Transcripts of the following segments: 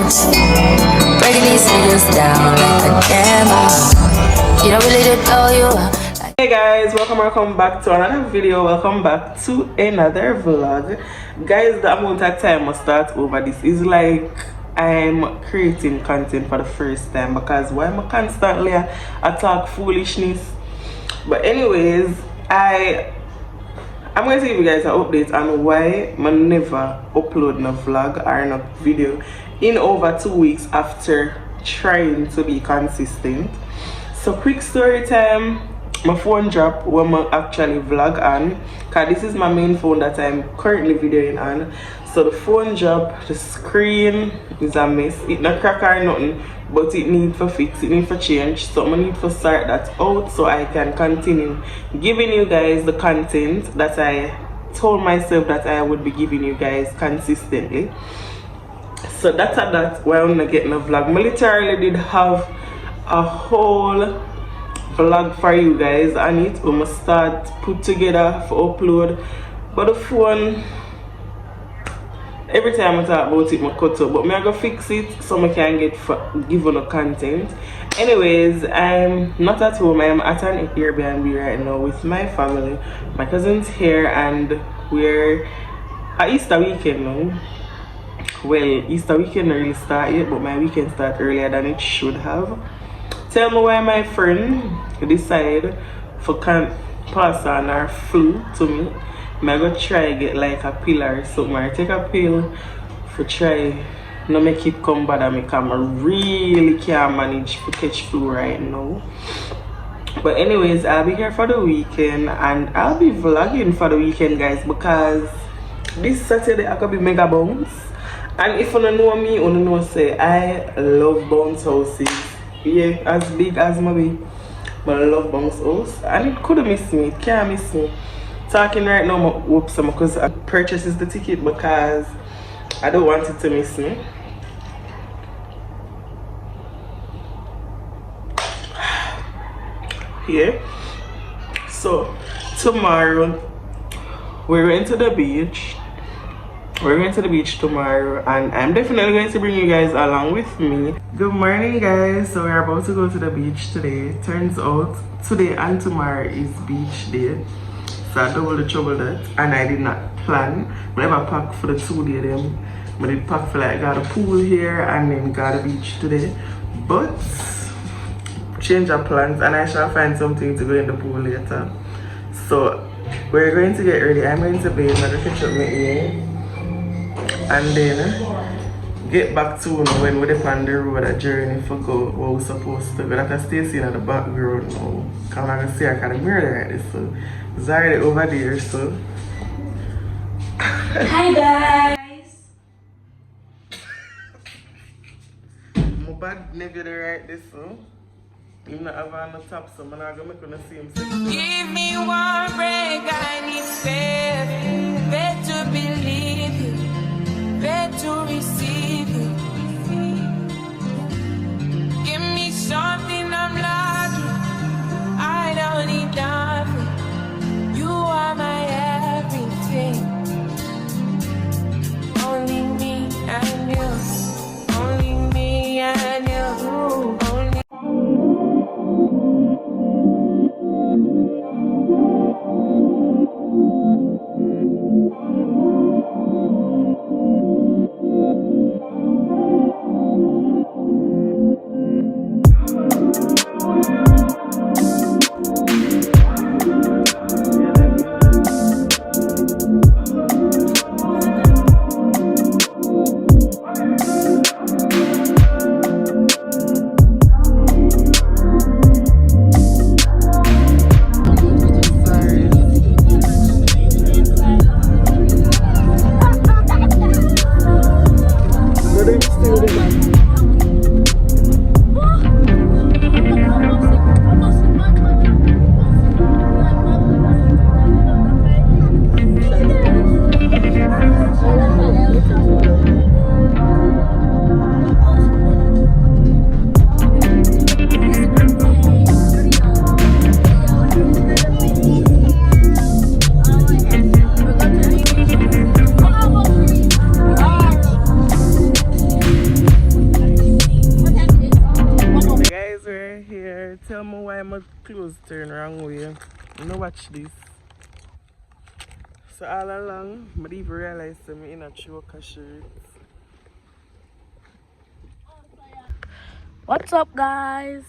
bones. Breaking these niggas down like a camera. You don't really did know you. Hey guys, welcome back to another video. Welcome back to another vlog. Guys, the amount of time I start over this is like I'm creating content for the first time, because why am I constantly I talk foolishness? But anyways, I'm going to give you guys an update on why I never upload no vlog or no video in over 2 weeks after trying to be consistent. So quick story time. My phone dropped when I actually vlog on, because this is my main phone that I'm currently videoing on. So the phone dropped, the screen is a mess. It not crack or nothing, but it need for fix, it need for change. So I need to sort that out so I can continue giving you guys the content that I told myself that I would be giving you guys consistently. So that's that why I'm not getting a vlog. I literally did have a whole vlog for you guys on it. We must start put together for upload, but the phone, every time I talk about it, I cut up. But I'm gonna fix it so I can give on the content. Anyways, I'm not at home. I'm at an Airbnb right now with my family. My cousin's here and we're at Easter weekend now. Well, Easter weekend really start yet, but my weekend start earlier than it should have. Tell me why my friend decide for pass on her flu to me. I'm gonna try get like a pill or something, or take a pill for try not make it come bother me, because I really can't manage to catch flu right now. But anyways, I'll be here for the weekend and I'll be vlogging for the weekend, guys, because this Saturday I could be mega bounce. And if you don't know me, you don't know say I love bounce houses. Yeah, as big as my be, but I love bounce house and it could miss me, it can't miss me. Talking right now, I hope some because I purchases the ticket because I don't want it to miss me. Yeah, so tomorrow we're going to the beach. We're going to the beach tomorrow and I'm definitely going to bring you guys along with me. Good morning, guys. So we're about to go to the beach today. Turns out today and tomorrow is beach day. So I double the trouble that, and I did not plan. I never packed for the 2 days them. But I did pack for like got a pool here and then got a beach today. But change our plans and I shall find something to go in the pool later. So we're going to get ready. I'm going to bathe. I'm going to catch up my ear. And then get back to when we're on the road a journey for go where we're supposed to go. That I stay seeing at the background now. Because I'm going to see I can mirror right this. So it's already over there. So hi guys. My bad nigga there right this, so I'm not have on the top, so I'm not going to make see him. Give me one break, I need faith. Better believe it, better receive it. Give me something I'm lacking, I don't need nothing. You are my everything. Only me and you, only me and you, only. tell me why my clothes turn wrong way. You know, watch this. So all along, I didn't even realize that I'm in a choker shirt. What's up, guys?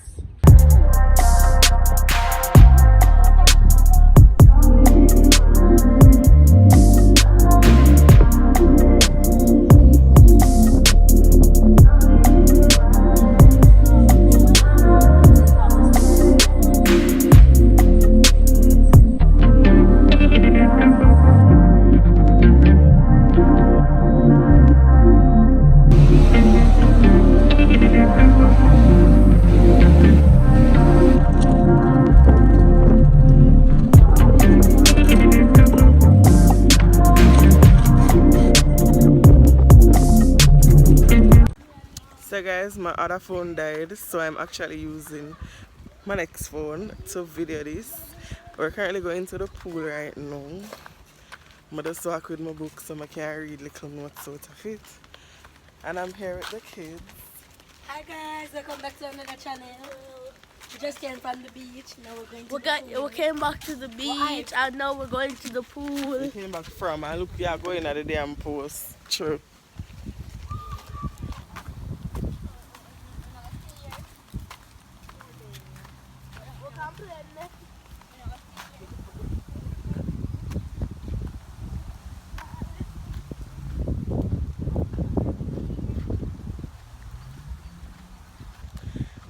So guys, my other phone died, so I'm actually using my next phone to video this. We're currently going to the pool right now. I just walk with my book so I can read little notes out of it. And I'm here with the kids. Hi guys, welcome back to another channel. We just came from the beach, now we're going to the pool. We came back to the beach and now we're going to the pool. We came back from and look, we are going at the damn post. True.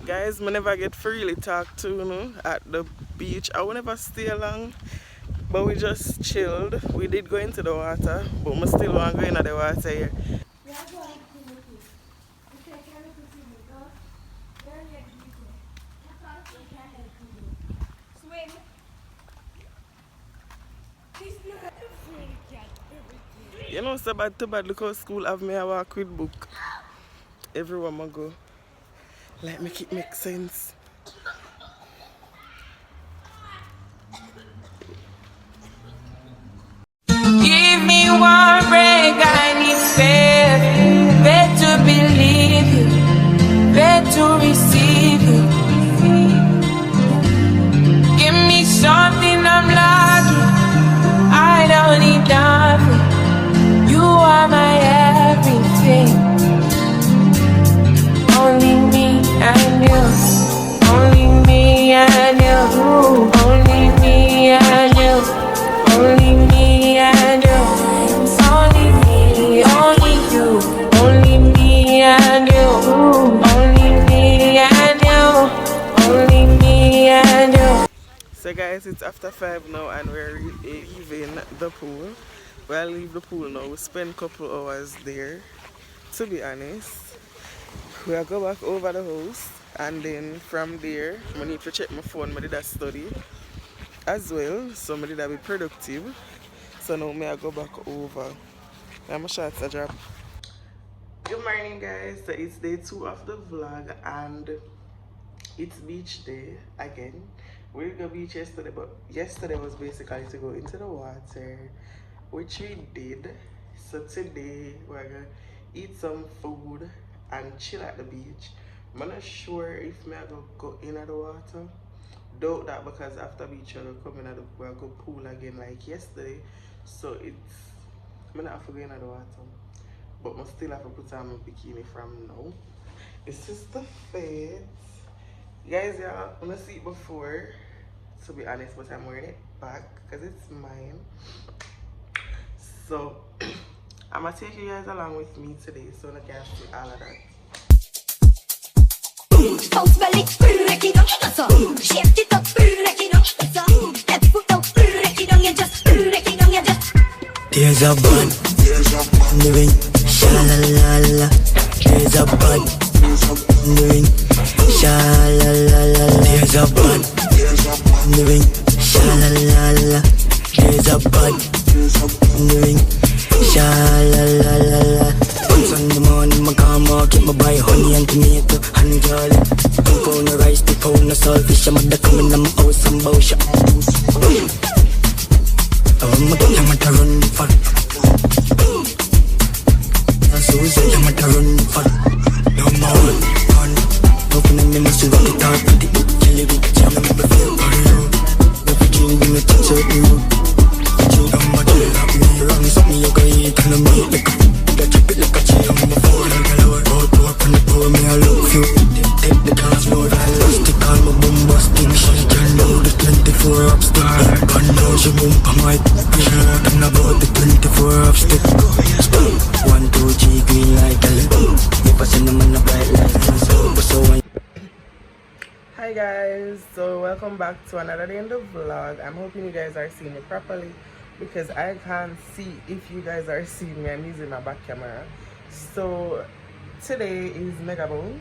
Guys, I never get freely talk to, you know, at the beach. I will never stay long, but we just chilled. We did go into the water, but I still want to go into the water here. You know, so bad too bad. Look how school have me a walk with book. Everywhere I go. Like, make it make sense. Give me one break, I need faith. Faith to believe you, faith to receive you. Give me something I'm lacking, I don't need nothing. You are my everything. Only me and you, only me and you, only me and you, only me and you, only me, only you, only me and you, only me and you, only me and you. So guys, it's after 5 now and we're leaving the pool. We'll leave the pool now. We spend a couple hours there, to be honest. We'll go back over the house and then from there I need to check my phone. I did a study as well, so I did a be productive. So now I go back over. I'm a shots a drop. Good morning guys, so it's day 2 of the vlog and it's beach day again. We did go beach yesterday, but yesterday was basically to go into the water, which we did. So today we're gonna eat some food and chill at the beach. I'm not sure if I go in the water. Doubt that because after beach I come in the we'll go pool again like yesterday. So it's I'm not have to go in the water. But I still have to put on my bikini from now. This is the fit. Guys, yeah, I'm gonna see it before, to be honest, but I'm wearing it back because it's mine. So I'm gonna take you guys along with me today so you can see all of that. There's a bun, living, sha-la-la-la. There's a bun, living, sha-la-la-la. There's a bun, living, sha-la-la-la. There's a bun, living, sha-la-la-la. Once on the morning, my car market, my buy honey and tomato and garlic. 2 pound of rice, 2 pound of saltfish. I'm at the coming, I'm out some bullshit. I'm at the run for. I'm at the run for. No more, open the minutes to rock it out with the jelly. in a bright light. So Hi guys, so welcome back to another day in the vlog. I'm hoping you guys are seeing me properly because I can't see if you guys are seeing me. I'm using my back camera. So today is Mega Bounce.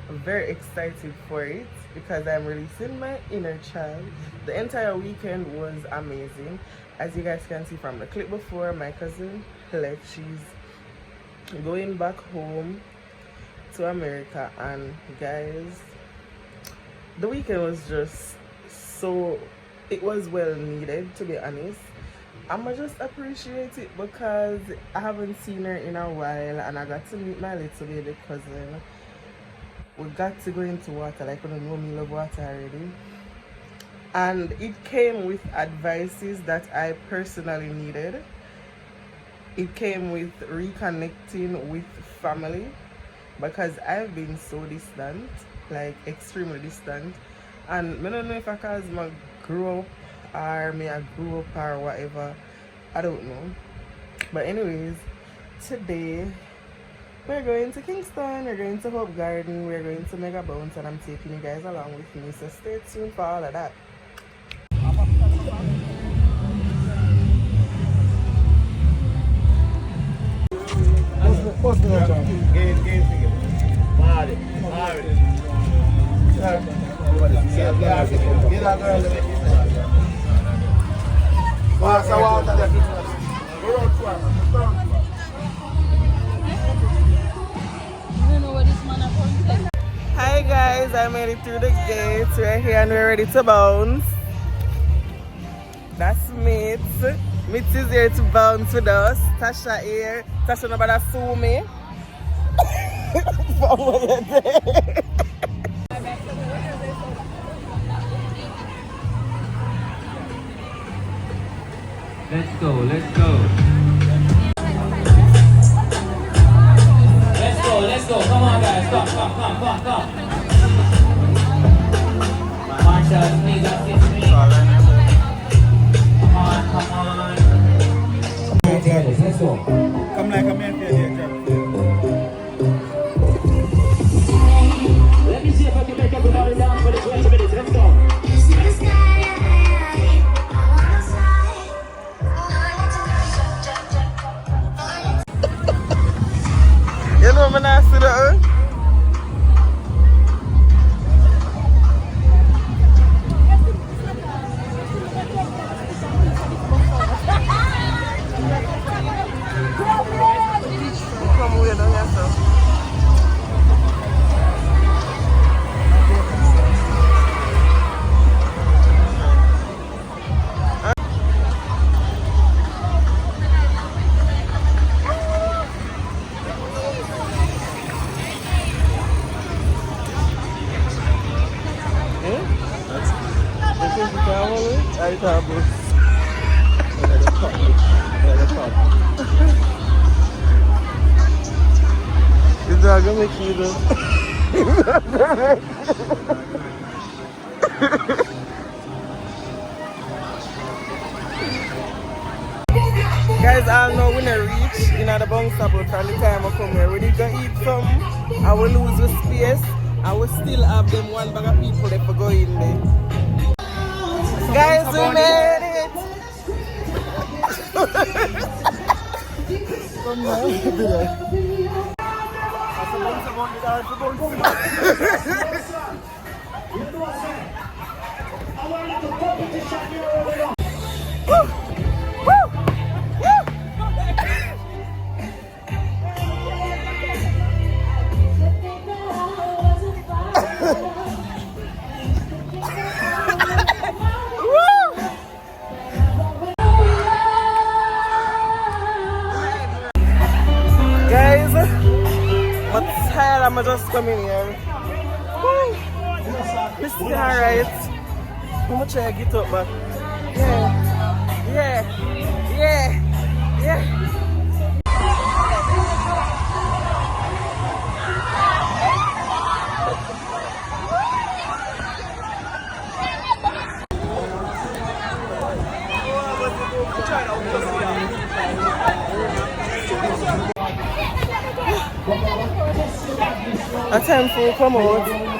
I'm very excited for it because I'm releasing my inner child. The entire weekend was amazing. As you guys can see from the clip before, my cousin left. She's going back home to America, and guys, the weekend was just so, it was well needed, to be honest. I'ma just appreciate it because I haven't seen her in a while, and I got to meet my little baby cousin. We got to go into water, like, you know me love water already. And it came with advices that I personally needed. It came with reconnecting with family because I've been so distant, like extremely distant. And I don't know if I cause I grew up or me I grew up or whatever. I don't know. But anyways, today we're going to Kingston, we're going to Hope Garden, we're going to Mega Bounce, and I'm taking you guys along with me. So stay tuned for all of that. Hi guys, I made it through the gates. We're here and we're ready to bounce. That's Mitz. Mitz is here to bounce with us. Tasha here. Tasha nobody sue me. For what you did. Let's go, let's go. Let's go. Come on, guys. Come. Marshall, please assist me. Come on. Let's go. Come like a man here, Let me see if I can make everybody dance for the 20 minutes. Let's go. You know I'm not see that. Come away down yourself. Is that gonna make you though? Guys, I know when I reach in the bounce about from the time I come here. We need to eat something, I will lose the space. I will still have them one bag of people that will go in there. Guys, we made it! Guys, I'm tired. I'm just coming here. This is alright. How much I get up, but yeah. A time for come out.